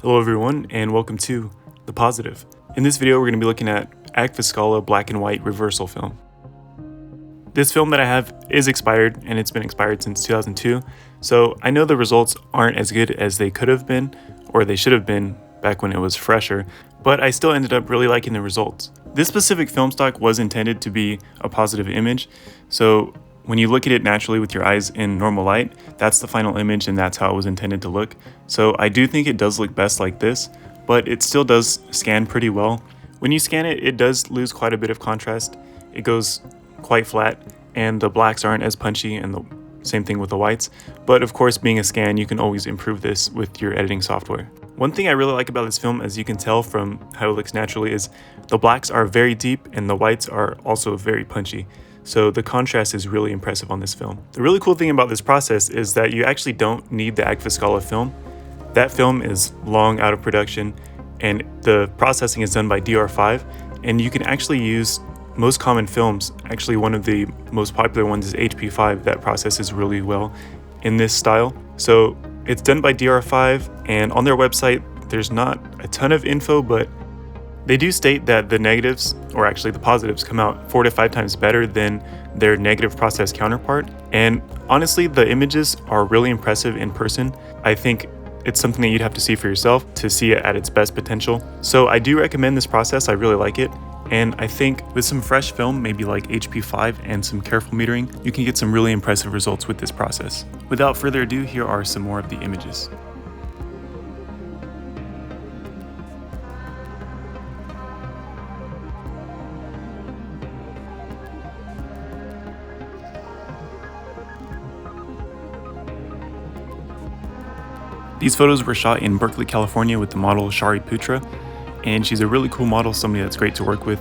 Hello everyone, and welcome to The Positive. In this video, we're going to be looking at Agfa Scala black and white reversal film. This film that I have is expired, and it's been expired since 2002, so I know the results aren't as good as they could have been, or they should have been back when it was fresher, but I still ended up really liking the results. This specific film stock was intended to be a positive image, so when you look at it naturally with your eyes in normal light, that's the final image and that's how it was intended to look. So I do think it does look best like this, but it still does scan pretty well. When you scan it, it does lose quite a bit of contrast. It goes quite flat and the blacks aren't as punchy, and the same thing with the whites. But of course, being a scan, you can always improve this with your editing software. One thing I really like about this film, as you can tell from how it looks naturally, is the blacks are very deep and the whites are also very punchy. So the contrast is really impressive on this film. The really cool thing about this process is that you actually don't need the Agfa Scala film. That film is long out of production and the processing is done by Dr5, and you can actually use most common films. Actually, one of the most popular ones is HP5 that processes really well in this style. So it's done by Dr5, and on their website there's not a ton of info, but they do state that the negatives, or actually the positives, come out 4 to 5 times better than their negative process counterpart. And honestly, the images are really impressive in person. I think it's something that you'd have to see for yourself to see it at its best potential. So I do recommend this process. I really like it. And I think with some fresh film, maybe like HP5 and some careful metering, you can get some really impressive results with this process. Without further ado, here are some more of the images. These photos were shot in Berkeley, California with the model Shari Putra, and she's a really cool model, somebody that's great to work with,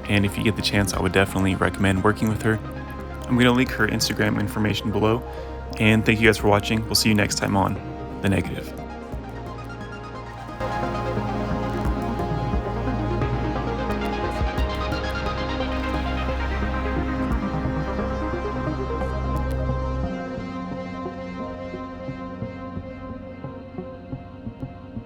and if you get the chance, I would definitely recommend working with her. I'm going to link her Instagram information below, and thank you guys for watching. We'll see you next time on The Negative.